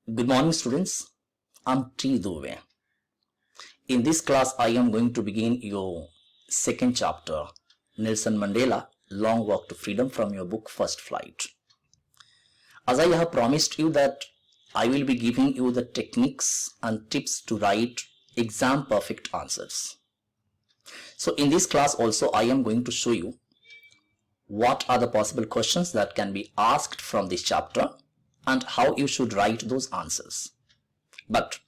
Good morning, students. I'm T. Dove. In this class, I am going to begin your second chapter, Nelson Mandela, Long Walk to Freedom, from your book First Flight. As I have promised you that I will be giving you the techniques and tips to write exam perfect answers. So in this class also, I am going to show you what are the possible questions that can be asked from this chapter and how you should write those answers. But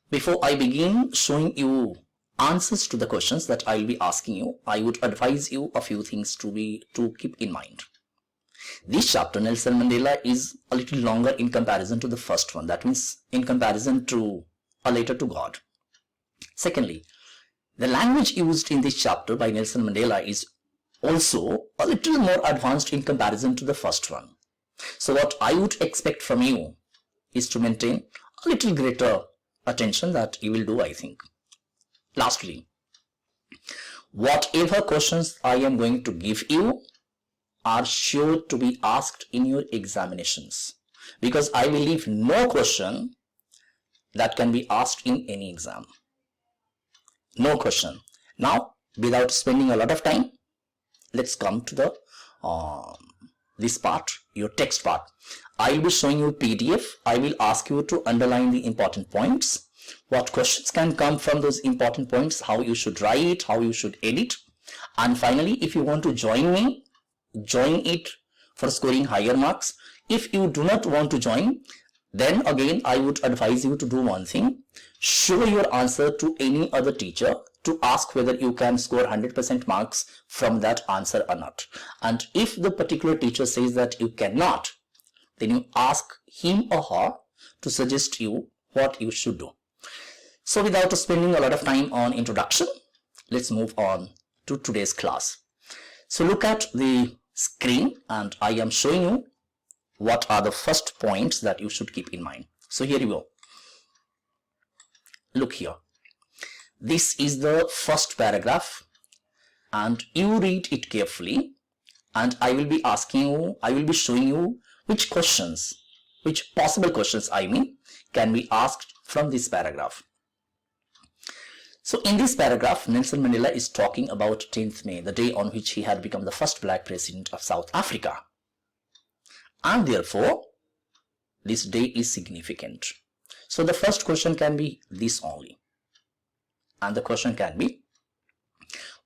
before I begin showing you answers to the questions that I will be asking you, I would advise you a few things to keep in mind. This chapter, Nelson Mandela, is a little longer in comparison to the first one. That means in comparison to A Letter to God. Secondly, the language used in this chapter by Nelson Mandela is also a little more advanced in comparison to the first one. So what I would expect from you is to maintain a little greater attention that you will do, I think. Lastly, whatever questions I am going to give you are sure to be asked in your examinations, because I will leave no question that can be asked in any exam. No question. Now, without spending a lot of time, let's come to the this part, your text part. I will be showing you PDF. I will ask you to underline the important points, what questions can come from those important points, how you should write, how you should edit. And finally, if you want to join me, join it for scoring higher marks. If you do not want to join, then again I would advise you to do one thing. Show your answer to any other teacher to ask whether you can score 100% marks from that answer or not. And if the particular teacher says that you cannot, then you ask him or her to suggest you what you should do. So without spending a lot of time on introduction, let's move on to today's class. So look at the screen and I am showing you what are the first points that you should keep in mind. So here you go. Look here. This is the first paragraph and you read it carefully, and I will be asking you, I will be showing you which questions, which possible questions can be asked from this paragraph. So in this paragraph, Nelson Mandela is talking about 10th May, the day on which he had become the first black president of South Africa. And therefore, this day is significant. So the first question can be this only. And the question can be,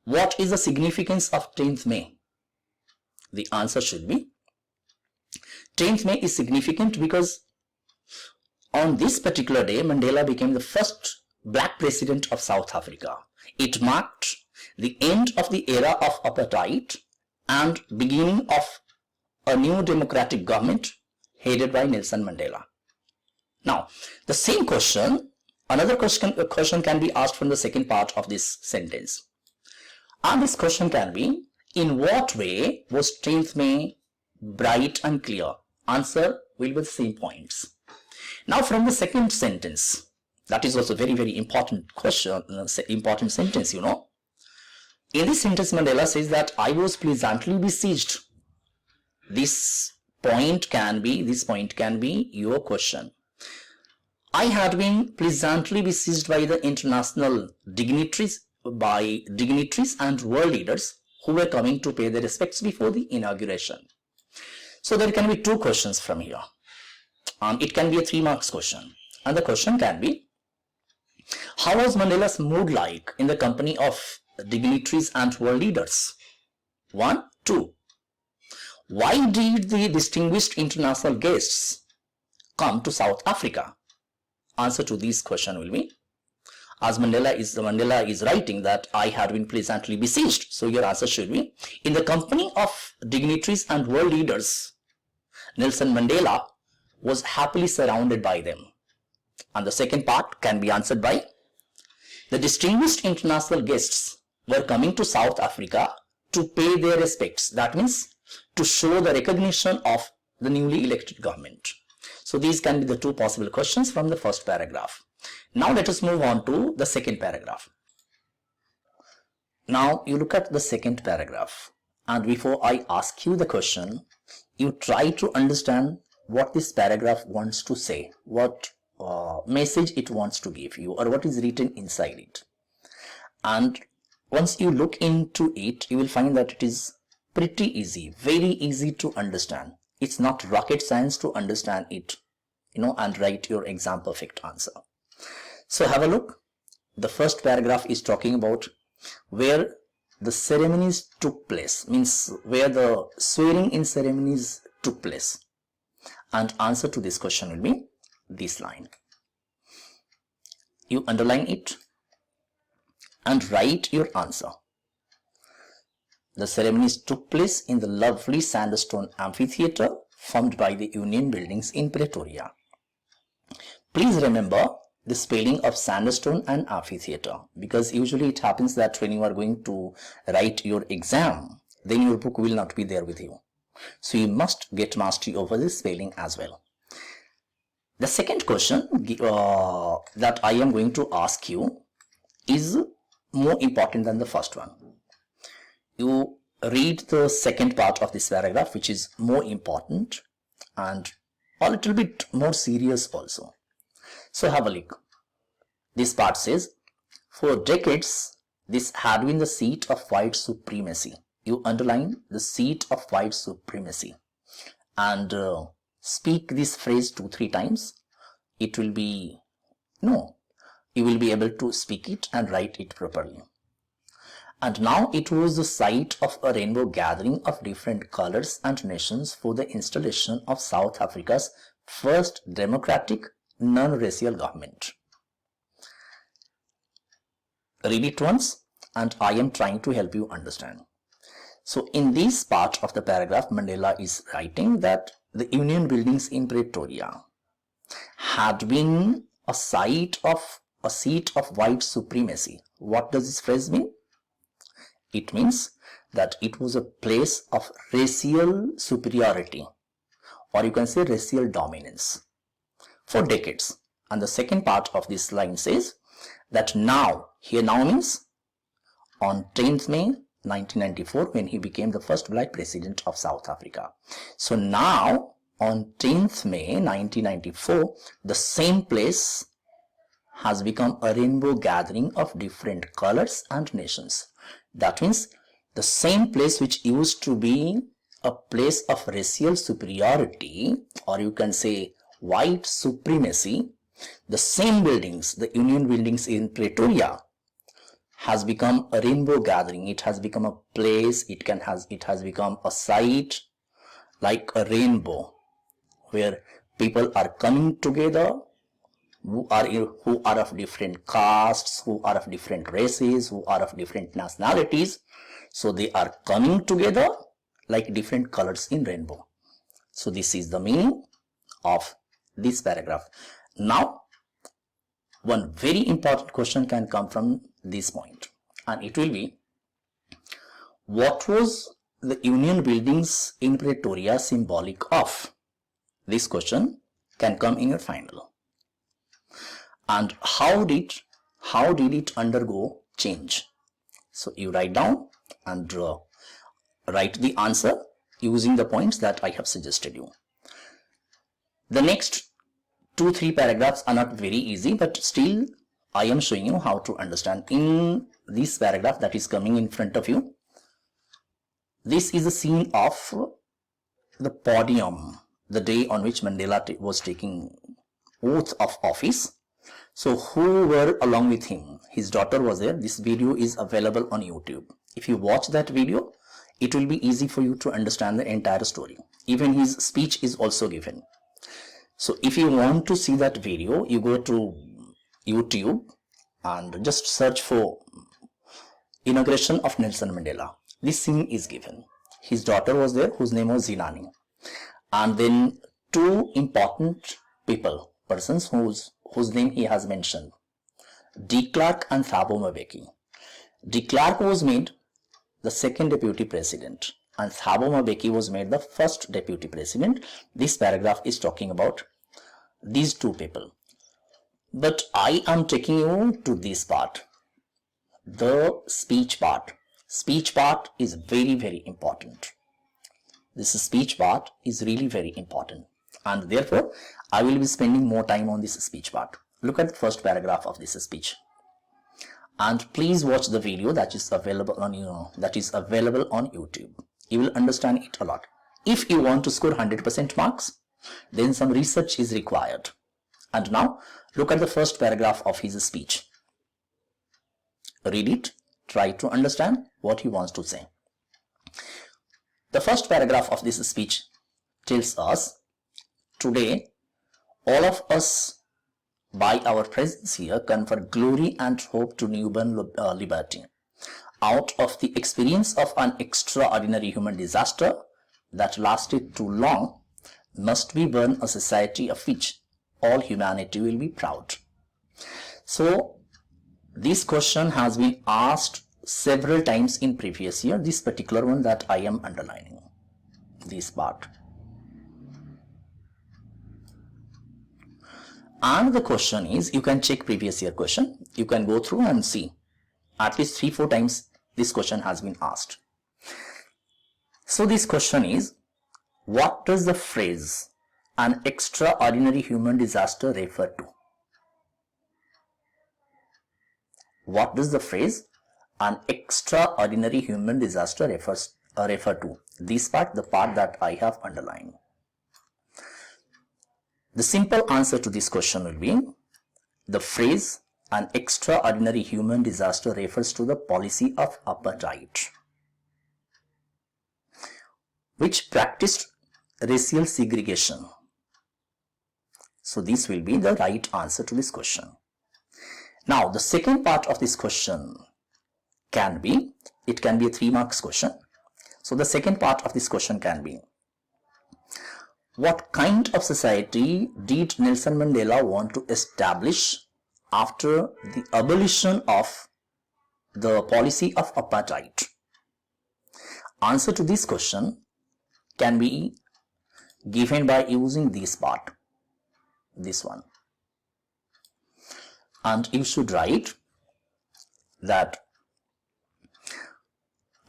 what is the significance of 10th May? The answer should be, 10th May is significant because on this particular day, Mandela became the first black president of South Africa. It marked the end of the era of apartheid and beginning of a new democratic government headed by Nelson Mandela. Now, the same question, another question can be asked from the second part of this sentence. And this question can be, in what way was 10th May bright and clear? Answer will be the same points. Now from the second sentence, that is also very, very important question, important sentence, you know. In this sentence, Mandela says that I was pleasantly besieged. This point can be your question. I had been pleasantly besieged by the international dignitaries, and world leaders who were coming to pay their respects before the inauguration. So there can be two questions from here. It can be a 3 marks question. And the question can be, how was Mandela's mood like in the company of dignitaries and world leaders? 1, 2. Why did the distinguished international guests come to South Africa? Answer to this question will be, as Mandela is writing that I had been pleasantly besieged. So your answer should be, in the company of dignitaries and world leaders, Nelson Mandela was happily surrounded by them. And the second part can be answered by, the distinguished international guests were coming to South Africa to pay their respects. That means to show the recognition of the newly elected government. So these can be the two possible questions from the first paragraph. Now let us move on to the second paragraph. Now you look at the second paragraph, and before I ask you the question, you try to understand what this paragraph wants to say, what message it wants to give you, or what is written inside it. And once you look into it, you will find that it is pretty easy, very easy to understand. It's not rocket science to understand it, and write your exam perfect answer. So have a look. The first paragraph is talking about where the ceremonies took place, means where the swearing in ceremonies took place. And answer to this question will be this line. You underline it and write your answer. The ceremonies took place in the lovely sandstone amphitheater formed by the Union buildings in Pretoria. Please remember the spelling of sandstone and amphitheater, because usually it happens that when you are going to write your exam, then your book will not be there with you. So you must get mastery over this spelling as well. The second question that I am going to ask you is more important than the first one. You read the second part of this paragraph, which is more important and a little bit more serious also. So have a look. This part says, for decades, this had been the seat of white supremacy. You underline the seat of white supremacy and speak this phrase 2-3 times. It will be, you will be able to speak it and write it properly. And now it was the site of a rainbow gathering of different colors and nations for the installation of South Africa's first democratic non-racial government. Read it once and I am trying to help you understand. So in this part of the paragraph, Mandela is writing that the Union buildings in Pretoria had been a seat of white supremacy. What does this phrase mean? It means that it was a place of racial superiority, or you can say racial dominance, for decades. And the second part of this line says that now, here now means on 10th May 1994, when he became the first black president of South Africa. So now on 10th May 1994, the same place has become a rainbow gathering of different colors and nations. That means the same place which used to be a place of racial superiority, or you can say white supremacy, the same buildings, the Union buildings in Pretoria, has become a rainbow gathering. It has become a place, it has become a site like a rainbow, where people are coming together who are of different castes, who are of different races, who are of different nationalities. So they are coming together like different colors in rainbow. So this is the meaning of this paragraph. Now, one very important question can come from this point, and it will be, what was the Union buildings in Pretoria symbolic of? This question can come in your final. And how did it undergo change? So you write down and write the answer using the points that I have suggested you. The next 2-3 paragraphs are not very easy, but still I am showing you how to understand. In this paragraph that is coming in front of you, this is a scene of the podium, the day on which Mandela was taking oath of office. So who were along with him? His daughter was there. This video is available on YouTube. If you watch that video, it will be easy for you to understand the entire story. Even his speech is also given. So if you want to see that video, you go to YouTube and just search for inauguration of Nelson Mandela. This scene is given. His daughter was there, whose name was Zinani. And then 2 important persons whose name he has mentioned, De Klerk and Thabo Mbeki. De Klerk was made the second deputy president and Thabo Mbeki was made the first deputy president. This paragraph is talking about these 2 people. But I am taking you to this part, the speech part. Speech part is very, very important. This speech part is really very important. and therefore I will be spending more time on this speech part. Look at the first paragraph of this speech, and please watch the video that is available on YouTube. You will understand it a lot. If you want to score 100% marks, then some research is required. And now look at the first paragraph of his speech. Read it, try to understand what he wants to say. The first paragraph of this speech tells us, today all of us by our presence here confer glory and hope to newborn liberty. Out of the experience of an extraordinary human disaster that lasted too long, must be born a society of which all humanity will be proud. So this question has been asked several times in previous year, this particular one that I am underlining, this part. And the question is, you can check previous year question, you can go through and see at least 3-4 times this question has been asked. So this question is, what does the phrase an extraordinary human disaster refer to? What does the phrase an extraordinary human disaster refer to? This part, the part that I have underlined. The simple answer to this question will be, the phrase an extraordinary human disaster refers to the policy of apartheid, which practiced racial segregation. So this will be the right answer to this question. Now the second part of this question can be, it can be a 3 marks question. So the second part of this question can be, what kind of society did Nelson Mandela want to establish after the abolition of the policy of apartheid? Answer to this question can be given by using this part, this one. And you should write that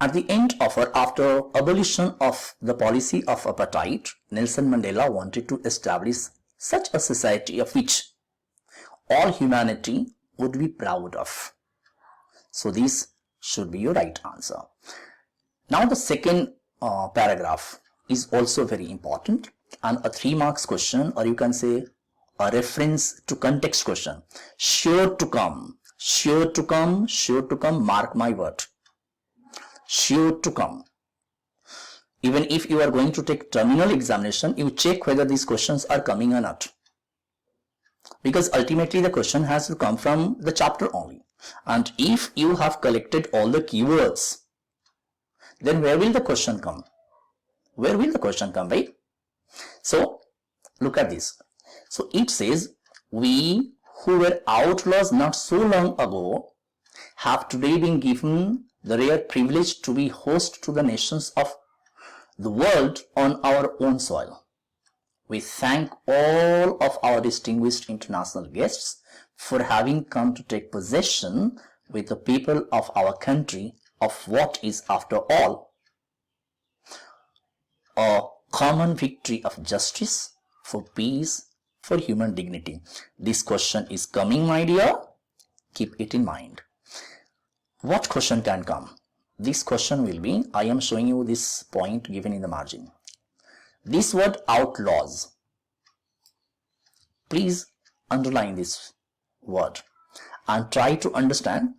at the end of or after abolition of the policy of apartheid, Nelson Mandela wanted to establish such a society of which all humanity would be proud of. So this should be your right answer. Now the second paragraph is also very important and a 3 marks question, or you can say a reference to context question. Sure to come, sure to come, sure to come, mark my word. Sure to come. Even if you are going to take terminal examination, you check whether these questions are coming or not. Because ultimately the question has to come from the chapter only. And if you have collected all the keywords, then where will the question come? Where will the question come, right? So look at this. So it says, we who were outlaws not so long ago have today been given the rare privilege to be host to the nations of the world on our own soil. We thank all of our distinguished international guests for having come to take possession with the people of our country of what is, after all, a common victory of justice, for peace, for human dignity. This question is coming, my dear. Keep it in mind. What question can come? This question will be, I am showing you this point given in the margin. This word outlaws. Please underline this word and try to understand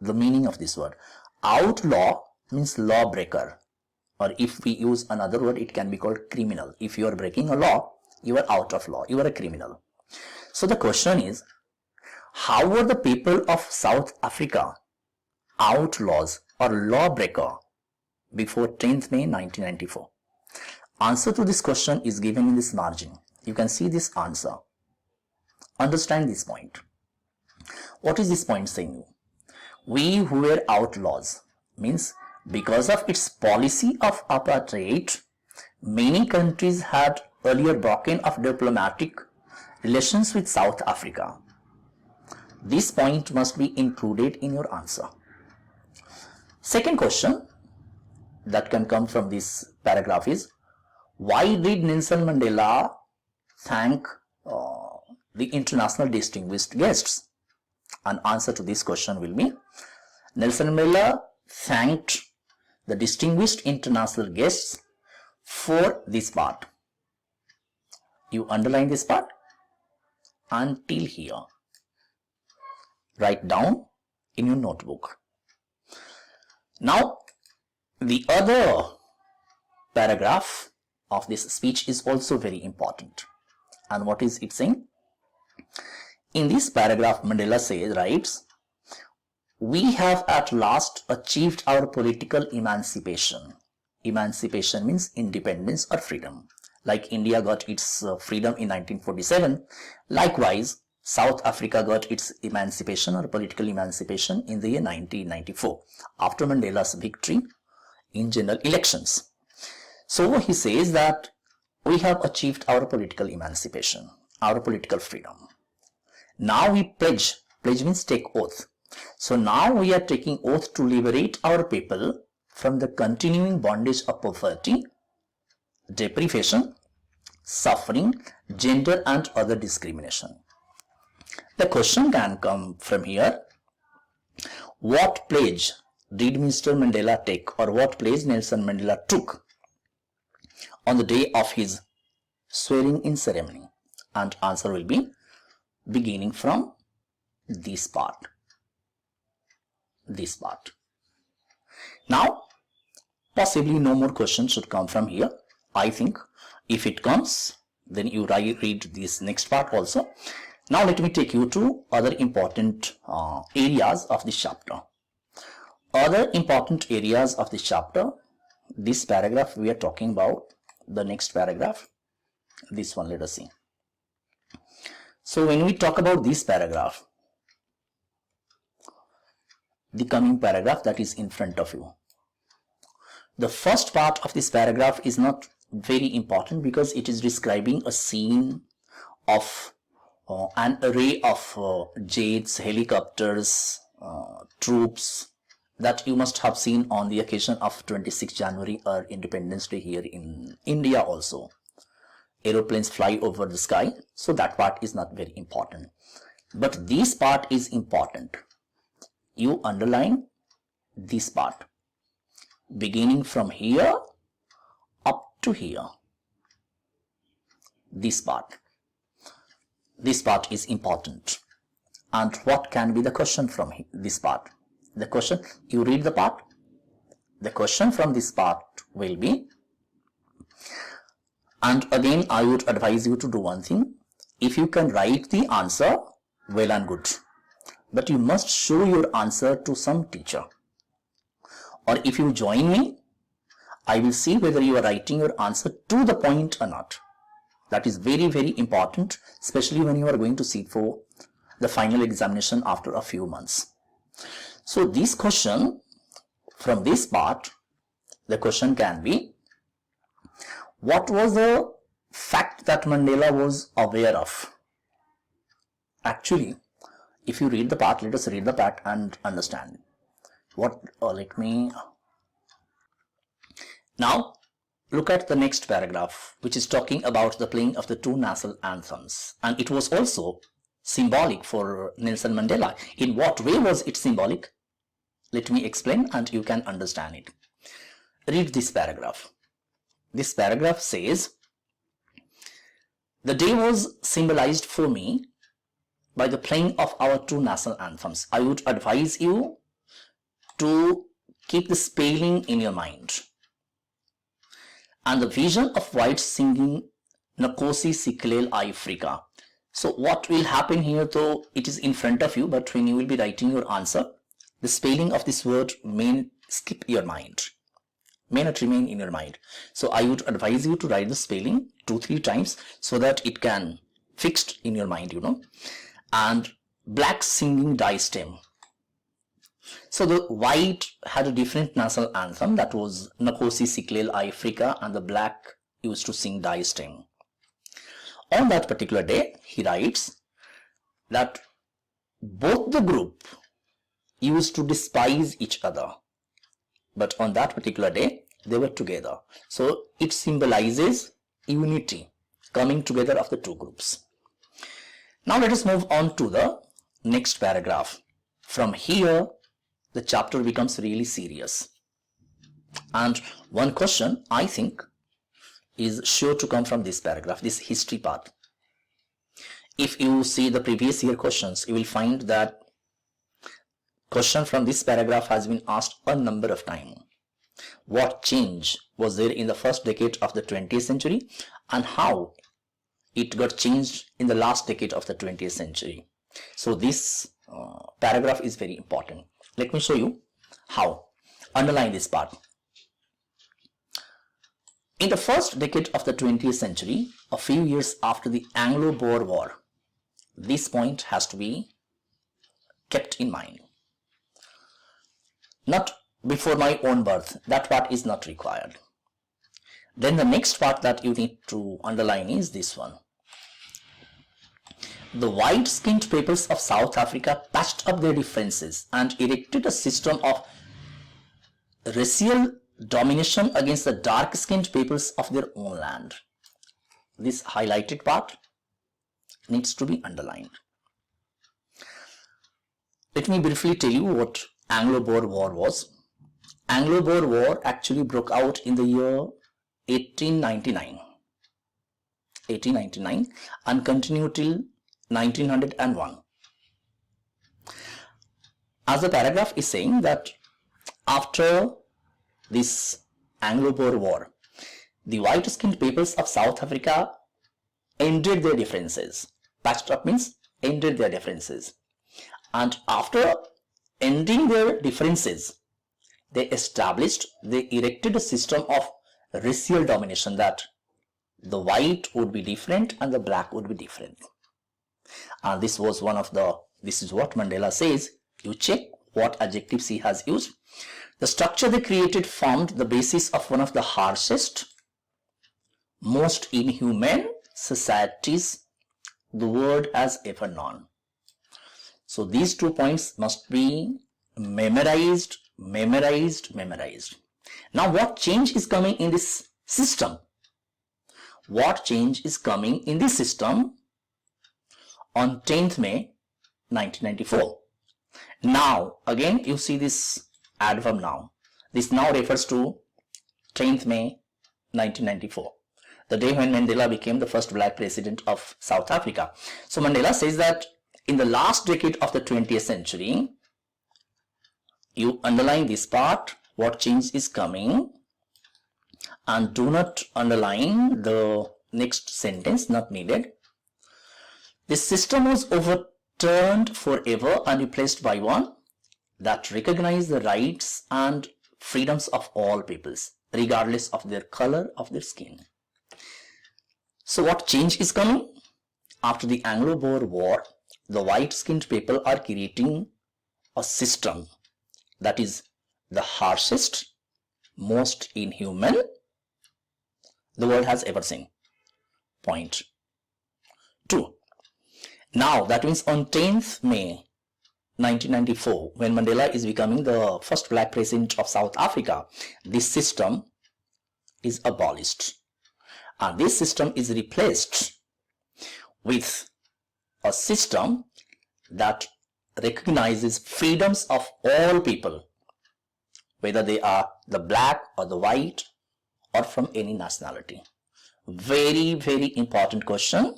the meaning of this word. Outlaw means lawbreaker, or if we use another word, it can be called criminal. If you are breaking a law, you are out of law, you are a criminal. So the question is, how were the people of South Africa outlaws or lawbreaker before 10th May 1994? Answer to this question is given in this margin. You can see this answer. Understand this point. What is this point saying? We who were outlaws means because of its policy of apartheid, many countries had earlier broken off diplomatic relations with South Africa. This point must be included in your answer. Second question that can come from this paragraph is, why did Nelson Mandela thank the international distinguished guests? An answer to this question will be Nelson Mandela thanked the distinguished international guests for this part. You underline this part until here. Write down in your notebook. Now, the other paragraph of this speech is also very important. And what is it saying? In this paragraph, Mandela writes, we have at last achieved our political emancipation. Emancipation means independence or freedom. Like India got its freedom in 1947, likewise, South Africa got its emancipation or political emancipation in the year 1994 after Mandela's victory in general elections. So he says that we have achieved our political emancipation, our political freedom. Now we pledge means take oath. So now we are taking oath to liberate our people from the continuing bondage of poverty, deprivation, suffering, gender and other discrimination. The question can come from here. What pledge did Mr. Mandela take, or what pledge Nelson Mandela took on the day of his swearing in ceremony? And answer will be beginning from this part. This part. Now, possibly no more questions should come from here. I think if it comes, then you read this next part also. Now let me take you to other important areas of this chapter. Other important areas of this chapter, this paragraph we are talking about, the next paragraph, this one, let us see. So when we talk about this paragraph, the coming paragraph that is in front of you, the first part of this paragraph is not very important because it is describing a scene of an array of jets, helicopters, troops that you must have seen on the occasion of 26 January or Independence Day here in India also. Aeroplanes fly over the sky, so that part is not very important. But this part is important. You underline this part. Beginning from here up to here. This part. This part is important. And what can be the question from this part? The question, you read the part. The question from this part will be, and again I would advise you to do one thing. If you can write the answer, well and good. But you must show your answer to some teacher. Or if you join me, I will see whether you are writing your answer to the point or not. That is very, very important, especially when you are going to sit for the final examination after a few months. So this question, from this part, the question can be, what was the fact that Mandela was aware of? Actually, if you read the part, let us read the part and understand. Now, look at the next paragraph, which is talking about the playing of the two national anthems. And it was also symbolic for Nelson Mandela. In what way was it symbolic? Let me explain and you can understand it. Read this paragraph. This paragraph says, the day was symbolized for me by the playing of our two national anthems. I would advise you to keep the spelling in your mind. And the vision of whites singing Nkosi Sikelel' Afrika. So what will happen here, though it is in front of you, but when you will be writing your answer, the spelling of this word may skip your mind, may not remain in your mind. So I would advise you to write the spelling 2-3 times so that it can fixed in your mind, And black singing die stem. So the white had a different national anthem, that was Nkosi Sikelel' Afrika, and the black used to sing die stem. On that particular day, he writes that both the group used to despise each other, but on that particular day, they were together. So it symbolizes unity coming together of the two groups. Now let us move on to the next paragraph. From here, the chapter becomes really serious. And one question, I think, is sure to come from this paragraph, this history part. If you see the previous year questions, you will find that question from this paragraph has been asked a number of times. What change was there in the first decade of the 20th century and how it got changed in the last decade of the 20th century? So this paragraph is very important. Let me show you how. Underline this part. In the first decade of the 20th century, a few years after the Anglo-Boer War, this point has to be kept in mind. Not before my own birth, that part is not required. Then the next part that you need to underline is this one. The white-skinned peoples of South Africa patched up their differences and erected a system of racial domination against the dark-skinned peoples of their own land. This highlighted part needs to be underlined. Let me briefly tell you what Anglo-Boer War was. Anglo-Boer War actually broke out in the year 1899 and continued till 1901. As the paragraph is saying that after this Anglo-Boer War, the white-skinned peoples of South Africa ended their differences. Patched up means ended their differences. And after ending their differences, they erected a system of racial domination, that the white would be different and the black would be different. And this is what Mandela says. You check what adjectives he has used. The structure they created formed the basis of one of the harshest, most inhuman societies the world has ever known. So these 2 points must be memorized. Now what change is coming in this system? What change is coming in this system on 10th May 1994? Now again you see this adverb now. This now refers to 10th May 1994, the day when Mandela became the first black president of South Africa. So Mandela says that in the last decade of the 20th century, you underline this part, what change is coming, and do not underline the next sentence, not needed. This system was overturned forever and replaced by one that recognized the rights and freedoms of all peoples, regardless of their color of their skin. So what change is coming? After the Anglo-Boer War, the white-skinned people are creating a system that is the harshest, most inhuman the world has ever seen. Point 2. Now that means on 10th May 1994, when Mandela is becoming the first black president of South Africa, this system is abolished. And this system is replaced with a system that recognizes freedoms of all people, whether they are the black or the white or from any nationality. Very, very important question.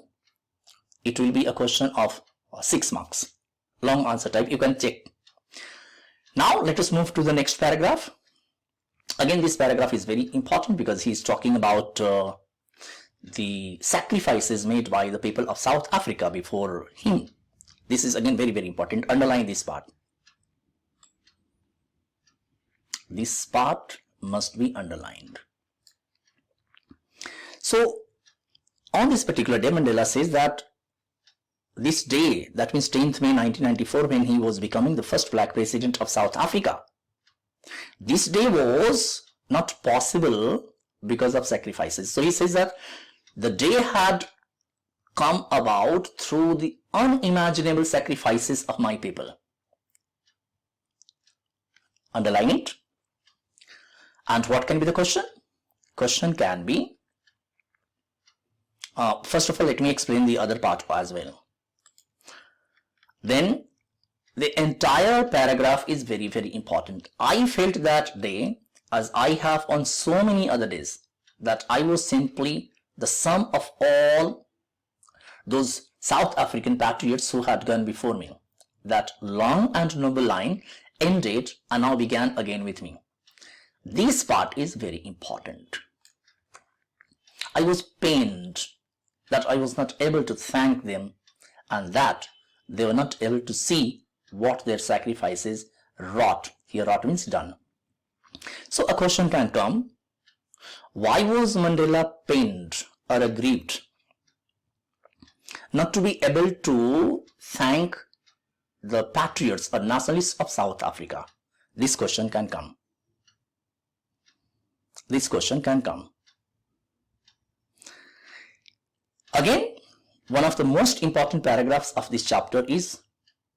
It will be a question of 6 marks. Long answer type, you can check. Now let us move to the next paragraph. Again, this paragraph is very important because he is talking about the sacrifices made by the people of South Africa before him. This is again very, very important. Underline this part. This part must be underlined. So on this particular day, Mandela says that this day, that means 10th May 1994, when he was becoming the first black president of South Africa, this day was not possible because of sacrifices. So he says that the day had come about through the unimaginable sacrifices of my people. Underline it. And what can be the question? Question can be, First of all, let me explain the other part as well. Then the entire paragraph is very, very important. I felt that day, as I have on so many other days, that I was simply the sum of all those South African patriots who had gone before me. That long and noble line ended and now began again with me. This part is very important. I was pained that I was not able to thank them and that they were not able to see what their sacrifices wrought. Here wrought means done. So a question can come, why was Mandela pained or aggrieved not to be able to thank the patriots or nationalists of South Africa? This question can come. This question can come. Again, one of the most important paragraphs of this chapter is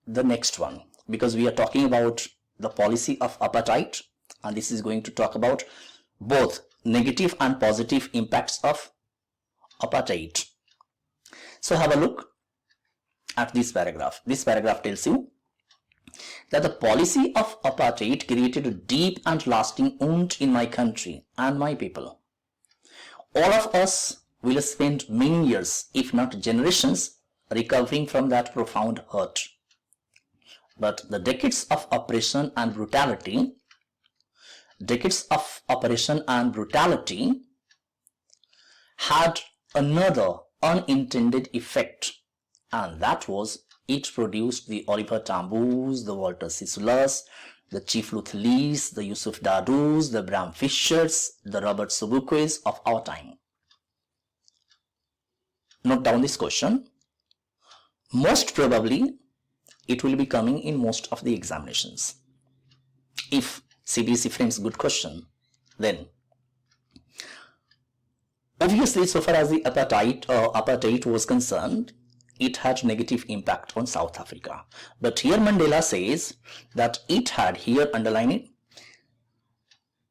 the next one, because we are talking about the policy of apartheid, and this is going to talk about both negative and positive impacts of apartheid. So have a look at this paragraph. This paragraph tells you that the policy of apartheid created a deep and lasting wound in my country and my people. All of us will spend many years, if not generations, recovering from that profound hurt. But the decades of oppression and brutality had another unintended effect, and that was it produced the Oliver Tambos, the Walter Sissolas, the Chief Luthlis, the Yusuf Dadus, the Bram Fischers, the Robert Sobukwe's of our time. Note down this question. Most probably, it will be coming in most of the examinations. If CBSE frames good question, then obviously, so far as the apartheid was concerned, it had negative impact on South Africa. But here Mandela says that it had, here underline it,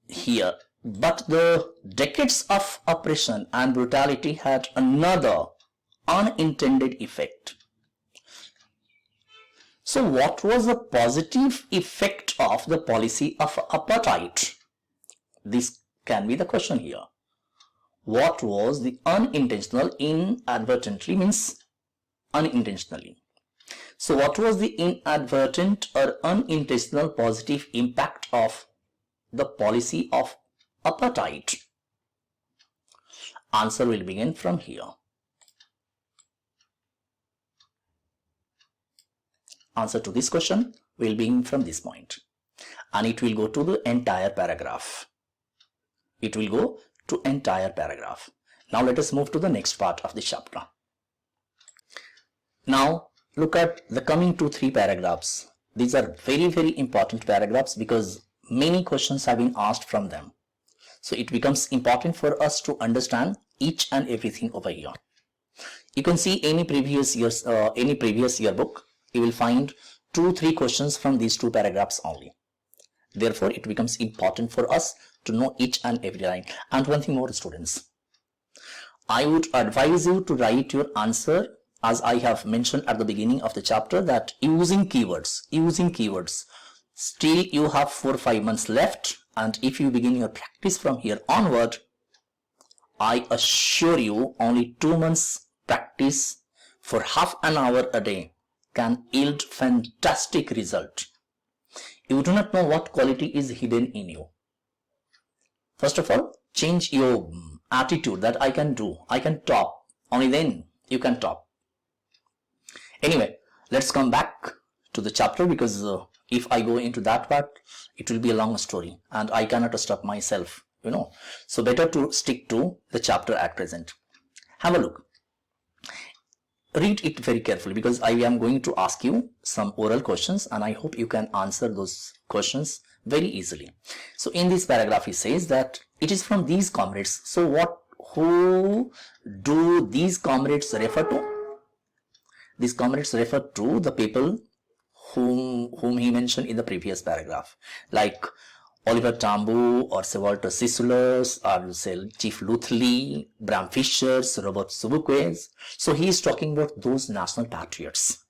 here, but the decades of oppression and brutality had another unintended effect. So what was the positive effect of the policy of apartheid? This can be the question here. What was the unintentional, inadvertently means unintentionally. So what was the inadvertent or unintentional positive impact of the policy of apartheid? Answer will begin from here. Answer to this question will begin from this point, and it will go to the entire paragraph. It will go to entire paragraph. Now let us move to the next part of the chapter. Now look at the coming 2-3 paragraphs. These are very, very important paragraphs because many questions have been asked from them. So it becomes important for us to understand each and everything over here. You can see any previous yearbook, you will find 2-3 questions from these 2 paragraphs only. Therefore, it becomes important for us to know each and every line. And one thing more, students, I would advise you to write your answer as I have mentioned at the beginning of the chapter, that using keywords. Still you have 4-5 months left, and if you begin your practice from here onward, I assure you only 2 months practice for half an hour a day can yield fantastic result. You do not know what quality is hidden in you. First of all, change your attitude that I can do, I can top, only then you can top. Anyway, let's come back to the chapter, because if I go into that part, it will be a long story and I cannot stop myself, So better to stick to the chapter at present. Have a look. Read it very carefully because I am going to ask you some oral questions and I hope you can answer those questions very easily. So in this paragraph he says that it is from these comrades. So who do these comrades refer to? These comrades refer to the people whom he mentioned in the previous paragraph, like Oliver Tambo, or say Walter Sisulu, or say Chief Lutley, Bram Fishers, Robert Sobukwe. So he is talking about those national patriots.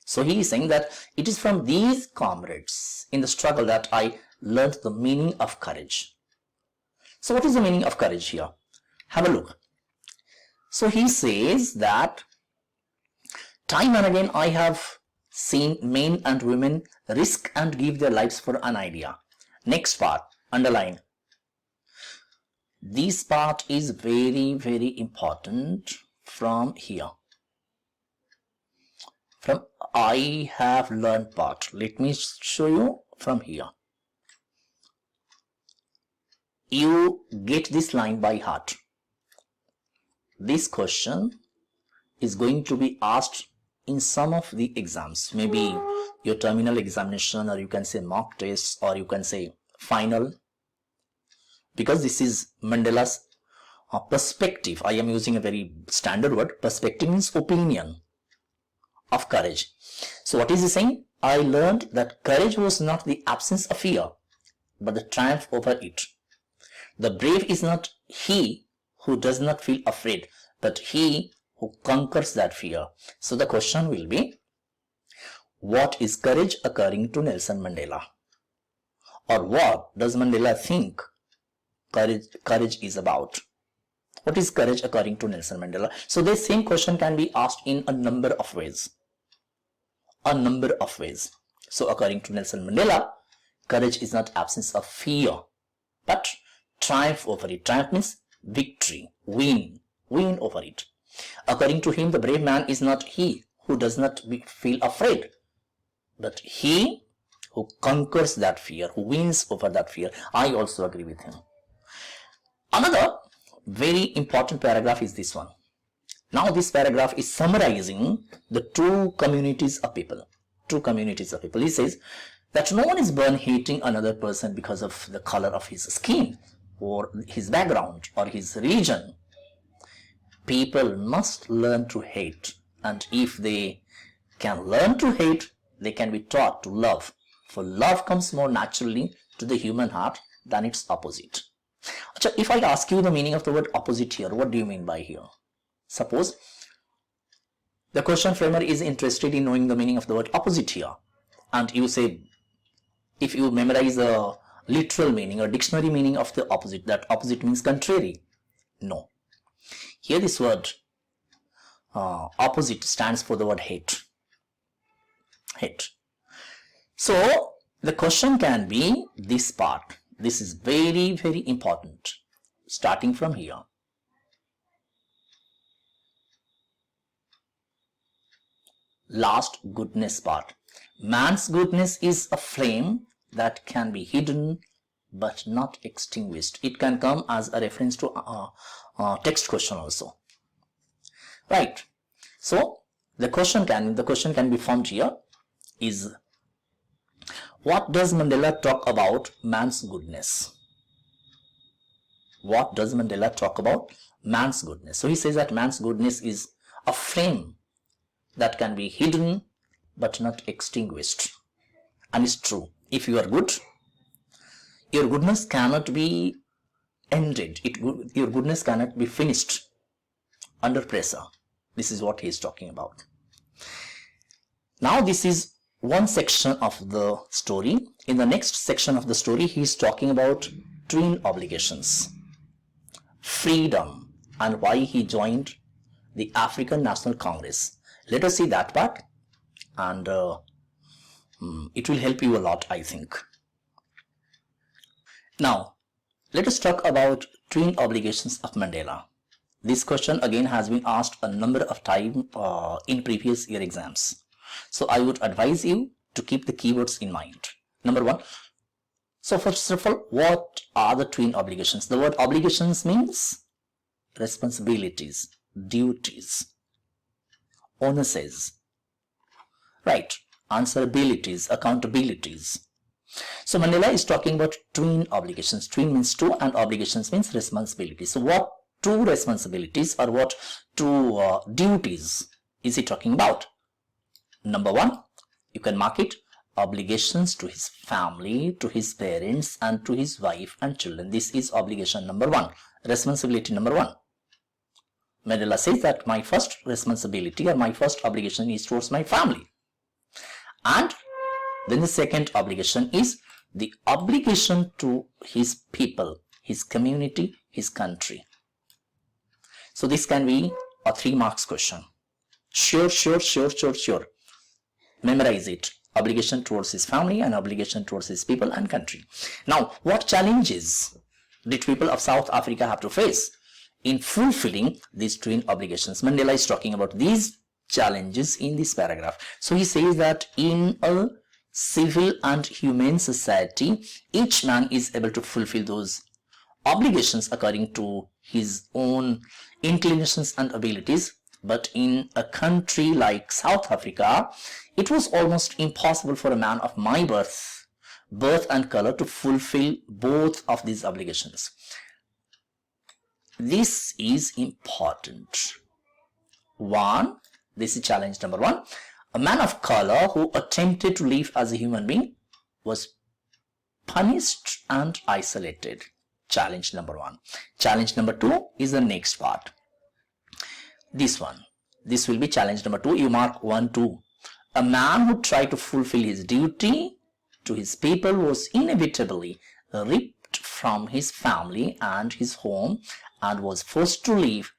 So he is saying that it is from these comrades in the struggle that I learned the meaning of courage. So what is the meaning of courage here? Have a look. So he says that time and again I have seen men and women risk and give their lives for an idea. Next part, underline. This part is very, very important from here. From I have learned part. Let me show you from here. You get this line by heart. This question is going to be asked in some of the exams, maybe your terminal examination, or you can say mock test, or you can say final, because this is Mandela's perspective. I am using a very standard word. Perspective means opinion of courage. So what is he saying? I learned that courage was not the absence of fear, but the triumph over it. The brave is not he who does not feel afraid, but he who conquers that fear. So the question will be, what is courage according to Nelson Mandela? Or what does Mandela think courage is about? What is courage according to Nelson Mandela? So this same question can be asked in a number of ways. So according to Nelson Mandela, courage is not absence of fear, but triumph over it. Triumph means victory, win over it. According to him, the brave man is not he who does not feel afraid, but he who conquers that fear, who wins over that fear. I also agree with him. Another very important paragraph is this one. Now this paragraph is summarizing the two communities of people. He says that no one is born hating another person because of the color of his skin, or his background, or his religion. People must learn to hate, and if they can learn to hate, they can be taught to love, for love comes more naturally to the human heart than its opposite. If I ask you the meaning of the word opposite here, what do you mean by here? Suppose the question framer is interested in knowing the meaning of the word opposite here, and you say, if you memorize the literal meaning or dictionary meaning of the opposite, that opposite means contrary. No. Here this word opposite stands for the word hate. So the question can be this part. This is very, very important. Starting from here. Last goodness part. Man's goodness is a flame that can be hidden but not extinguished. It can come as a reference to text question also. Right. So the question can be formed here is, what does Mandela talk about man's goodness? What does Mandela talk about man's goodness? So he says that man's goodness is a flame that can be hidden but not extinguished. And it's true. If you are good, your goodness cannot be ended. Your goodness cannot be finished under pressure. This is what he is talking about. Now this is one section of the story. In the next section of the story, he is talking about twin obligations, freedom, and why he joined the African National Congress. Let us see that part, and it will help you a lot, I think. Now, let us talk about twin obligations of Mandela. This question again has been asked a number of times in previous year exams. So I would advise you to keep the keywords in mind. Number one. So first of all, what are the twin obligations? The word obligations means responsibilities, duties, onuses, right? Answerabilities, accountabilities. So Mandela is talking about twin obligations. Twin means two and obligations means responsibilities. So what two responsibilities or what two duties is he talking about? Number one, you can mark it, obligations to his family, to his parents, and to his wife and children. This is obligation number one, responsibility number one. Mandela says that my first responsibility or my first obligation is towards my family. And then the second obligation is the obligation to his people, his community, his country. So this can be a 3 marks question. Sure. Memorize it. Obligation towards his family and obligation towards his people and country. Now, what challenges did people of South Africa have to face in fulfilling these twin obligations? Mandela is talking about these challenges in this paragraph. So he says that in a civil and humane society, each man is able to fulfill those obligations according to his own inclinations and abilities. But in a country like South Africa, it was almost impossible for a man of my birth and color to fulfill both of these obligations. This is important. This is challenge number 1. A man of color who attempted to live as a human being was punished and isolated. Challenge number 1. Challenge number 2 is the next part. This one. This will be challenge number 2. You mark 1, 2. A man who tried to fulfill his duty to his people was inevitably ripped from his family and his home and was forced to live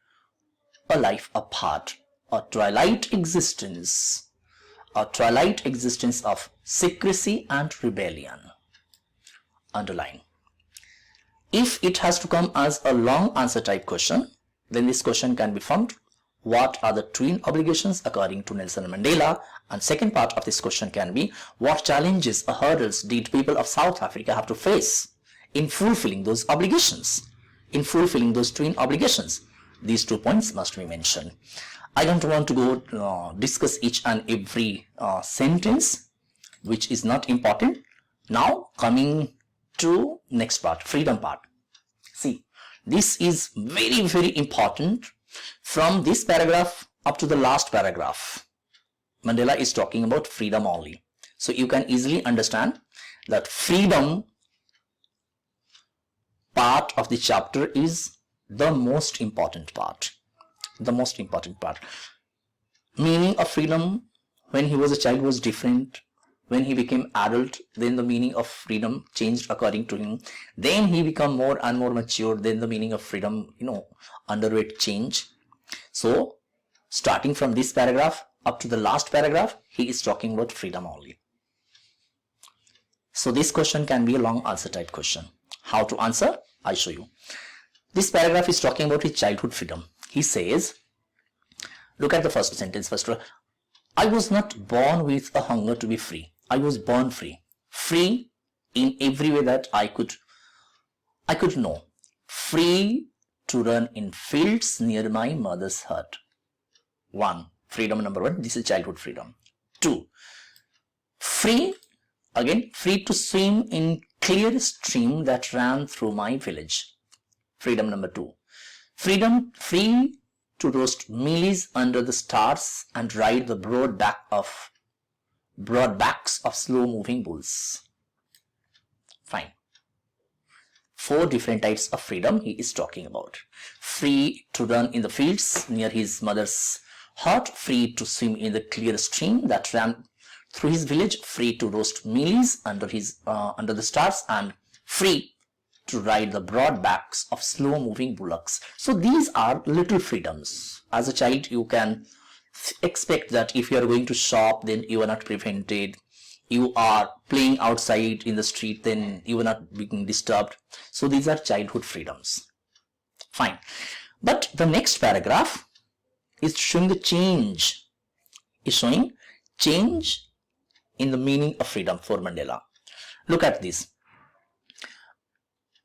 a life apart, a twilight existence of secrecy and rebellion. Underline. If it has to come as a long answer type question, then this question can be formed. What are the twin obligations according to Nelson Mandela? And second part of this question can be, what challenges or hurdles did people of South Africa have to face in fulfilling those obligations, in fulfilling those twin obligations? These 2 points must be mentioned. I don't want to go discuss each and every sentence, which is not important. Now coming to next part, freedom part. See, this is very, very important. From this paragraph up to the last paragraph, Mandela is talking about freedom only. So you can easily understand that freedom part of the chapter is the most important part. The most important part. Meaning of freedom when he was a child was different. When he became adult, then the meaning of freedom changed according to him. Then he became more and more mature. Then the meaning of freedom, underwent change. So, starting from this paragraph up to the last paragraph, he is talking about freedom only. So, this question can be a long answer type question. How to answer? I show you. This paragraph is talking about his childhood freedom. He says, look at the first sentence first. I was not born with a hunger to be free. I was born free. Free in every way that I could know. Free to run in fields near my mother's hut. 1. Freedom number 1. This is childhood freedom. 2. Free to swim in clear stream that ran through my village. Freedom number 2. Free to roast mealies under the stars and ride the broad backs of slow-moving bulls. Fine. 4 different types of freedom he is talking about. Free to run in the fields near his mother's hut, free to swim in the clear stream that ran through his village, free to roast mealies under the stars, and free to ride the broad backs of slow-moving bullocks. So these are little freedoms. As a child, you can expect that if you are going to shop, then you are not prevented. You are playing outside in the street, then you are not being disturbed. So these are childhood freedoms. Fine. But the next paragraph is showing the change. Is showing change in the meaning of freedom for Mandela. Look at this.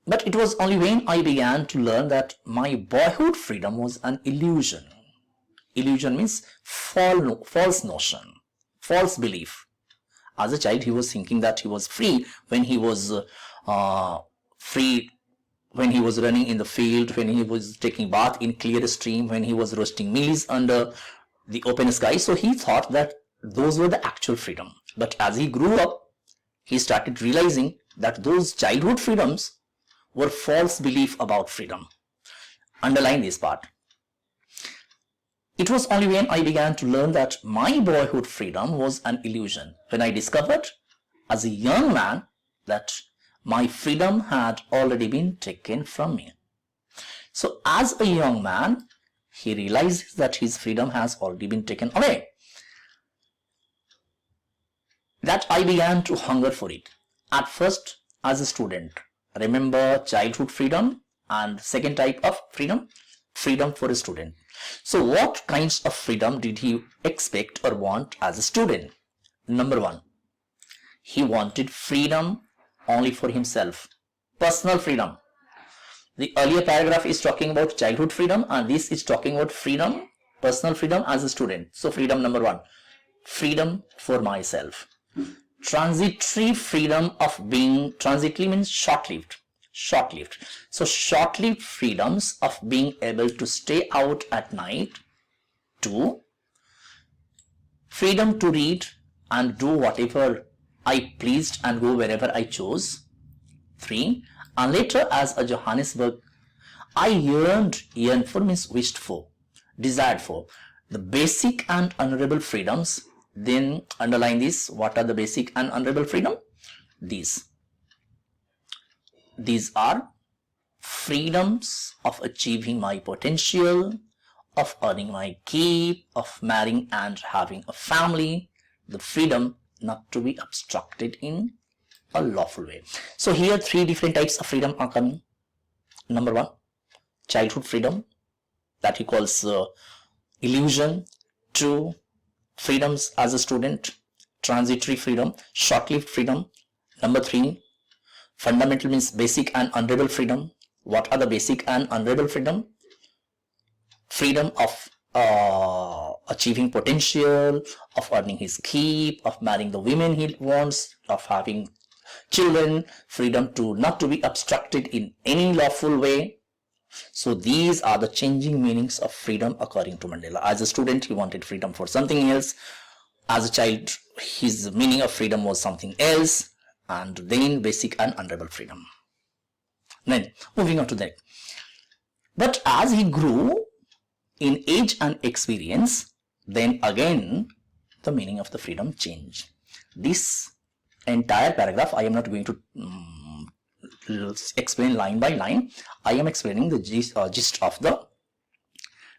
But it was only when I began to learn that my boyhood freedom was an illusion. Illusion means false notion, false belief. As a child, he was thinking that he was free when he was running in the field, when he was taking bath in clear stream, when he was roasting meals under the open sky. So he thought that those were the actual freedom. But as he grew up, he started realizing that those childhood freedoms were false belief about freedom. Underline this part. It was only when I began to learn that my boyhood freedom was an illusion, when I discovered as a young man that my freedom had already been taken from me. So as a young man, he realizes that his freedom has already been taken away. That I began to hunger for it. At first, as a student, remember childhood freedom and second type of freedom, freedom for a student. So what kinds of freedom did he expect or want as a student? Number one, he wanted freedom only for himself, personal freedom. The earlier paragraph is talking about childhood freedom and this is talking about freedom, personal freedom as a student. So freedom number one, freedom for myself. Transitory freedom of being, transitory means short-lived. So short-lived freedoms of being able to stay out at night. 2. Freedom to read and do whatever I pleased and go wherever I chose. 3. And later as a Johannesburg, I yearned for means wished for, desired for the basic and honorable freedoms. Then underline this. What are the basic and honorable freedom? These are freedoms of achieving my potential, of earning my keep, of marrying and having a family, the freedom not to be obstructed in a lawful way. So here 3 different types of freedom are coming. Number 1, childhood freedom, that he calls illusion. 2, freedoms as a student, transitory freedom, short-lived freedom. Number 3, fundamental means basic and honorable freedom. What are the basic and honorable freedom? Freedom of achieving potential, of earning his keep, of marrying the women he wants, of having children, freedom to not to be obstructed in any lawful way. So these are the changing meanings of freedom according to Mandela. As a student, he wanted freedom for something else. As a child, his meaning of freedom was something else. And then basic and honorable freedom. Then moving on to that. But as he grew in age and experience, then again the meaning of the freedom changed. This entire paragraph I am not going to explain line by line. I am explaining the gist of the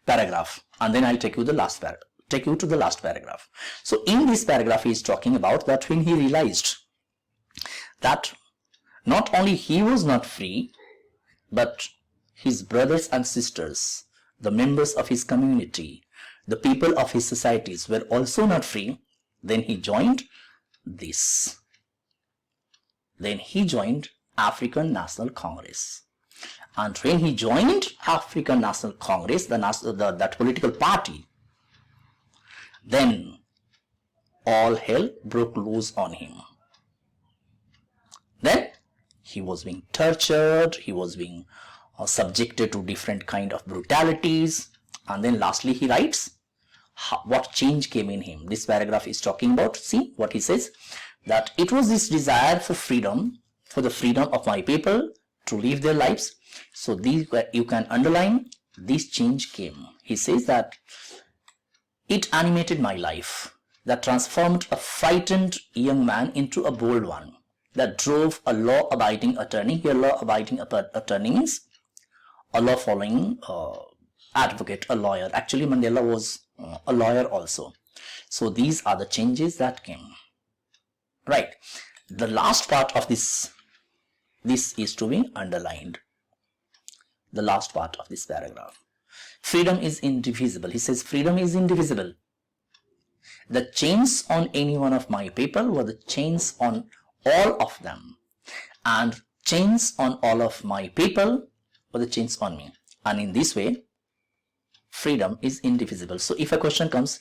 paragraph, and then I'll take you to the last paragraph. So in this paragraph he is talking about that when he realized that not only he was not free, but his brothers and sisters, the members of his community, the people of his societies were also not free, then he joined this. Then he joined African National Congress. And when he joined African National Congress, that political party, then all hell broke loose on him. Then he was being tortured, he was being subjected to different kind of brutalities, and then lastly he writes what change came in him. This paragraph is talking about, see what he says, that it was this desire for freedom, for the freedom of my people to live their lives. So these you can underline, this change came. He says that it animated my life, that transformed a frightened young man into a bold one, that drove a law-abiding attorney. Here law-abiding attorney means a law-following advocate, a lawyer. Actually Mandela was a lawyer also. So these are the changes that came. Right. The last part of this is to be underlined. The last part of this paragraph. Freedom is indivisible. He says freedom is indivisible. The chains on any one of my people were the chains on all of them, and chains on all of my people were the chains on me. And in this way, freedom is indivisible. So if a question comes,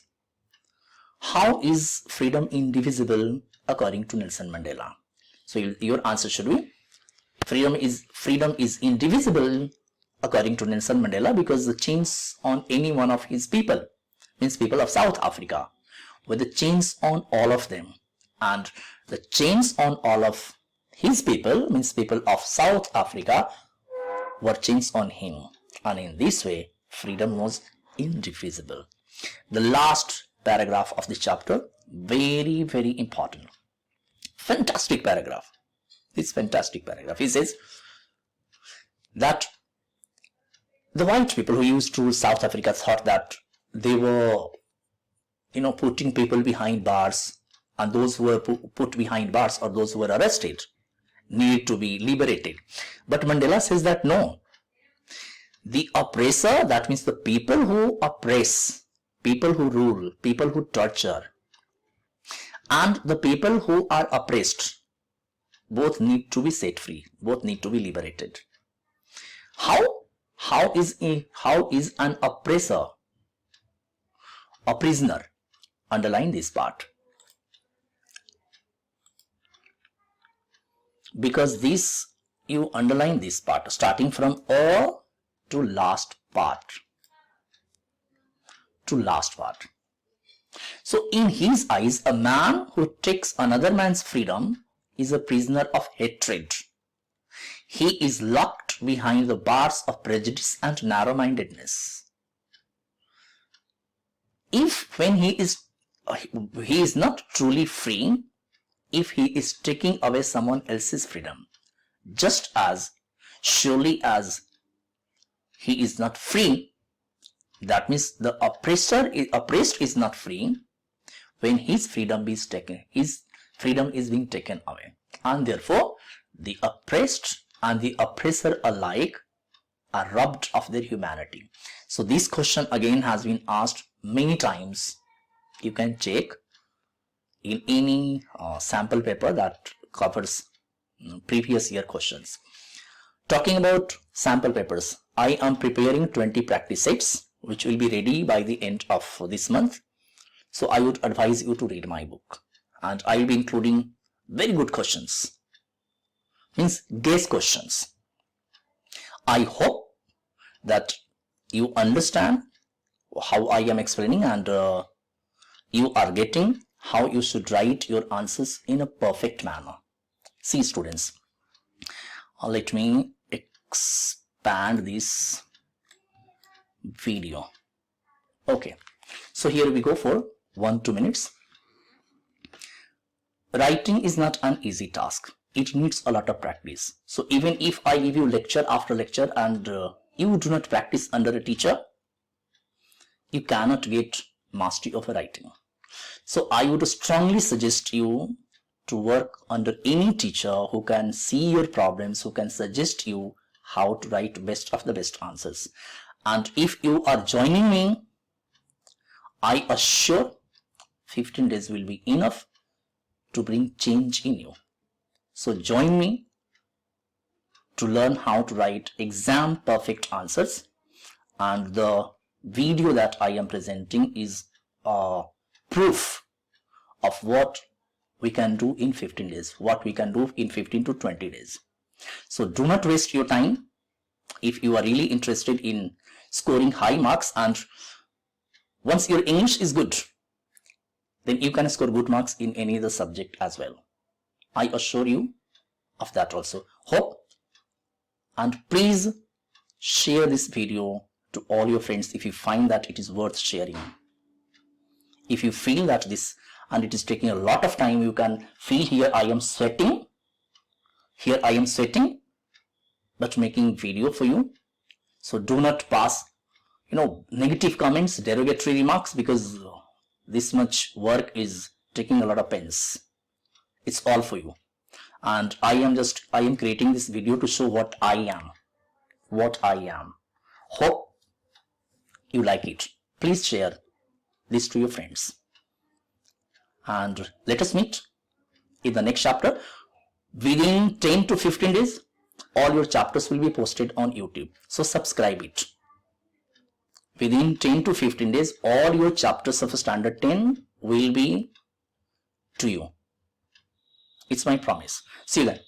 how is freedom indivisible according to Nelson Mandela? So your answer should be freedom is indivisible according to Nelson Mandela because the chains on any one of his people, means people of South Africa, were the chains on all of them. and the chains on all of his people, means people of South Africa, were chains on him, and in this way freedom was indivisible. The last paragraph of the chapter, very, very important. Fantastic paragraph. This fantastic paragraph. He says that the white people who used to rule South Africa thought that they were, putting people behind bars, and those who were put behind bars or those who were arrested need to be liberated. But Mandela says that no. The oppressor, that means the people who oppress, people who rule, people who torture, and the people who are oppressed, both need to be set free, both need to be liberated. How is an oppressor a prisoner? Underline this part, because this, you underline this part starting from a to last part. So in his eyes, a man who takes another man's freedom is a prisoner of hatred. He is locked behind the bars of prejudice and narrow-mindedness. If when he is not truly free, if he is taking away someone else's freedom, just as surely as he is not free, that means the oppressed is not free when his freedom is being taken away, and therefore the oppressed and the oppressor alike are robbed of their humanity. So this question again has been asked many times. You can check in any sample paper that covers previous year questions. Talking about sample papers, I am preparing 20 practice sets which will be ready by the end of this month. So I would advise you to read my book, and I will be including very good questions, means guess questions. I hope that you understand how I am explaining, and you are getting how you should write your answers in a perfect manner. See students, let me expand this video. Okay, so here we go for 1-2 minutes. Writing is not an easy task. It needs a lot of practice. So even if I give you lecture after lecture and you do not practice under a teacher, you cannot get mastery of writing. So I would strongly suggest you to work under any teacher who can see your problems, who can suggest you how to write best of the best answers. And if you are joining me, I assure 15 days will be enough to bring change in you. So join me to learn how to write exam perfect answers, and the video that I am presenting is proof of what we can do in 15 days, what we can do in 15 to 20 days. So do not waste your time. If you are really interested in scoring high marks, and once your English is good, then you can score good marks in any other subject as well. I assure you of that also. Hope, and please share this video to all your friends if you find that it is worth sharing. If you feel that this and it is taking a lot of time, you can feel here I am sweating, but making video for you. So do not pass negative comments, derogatory remarks, because this much work is taking a lot of pens. It's all for you, and I am creating this video to show what I am. Hope you like it. Please share this to your friends, and let us meet in the next chapter. Within 10 to 15 days, all your chapters will be posted on YouTube, so subscribe it. Within 10 to 15 days, all your chapters of Standard 10 will be to you. It's my promise. See you then.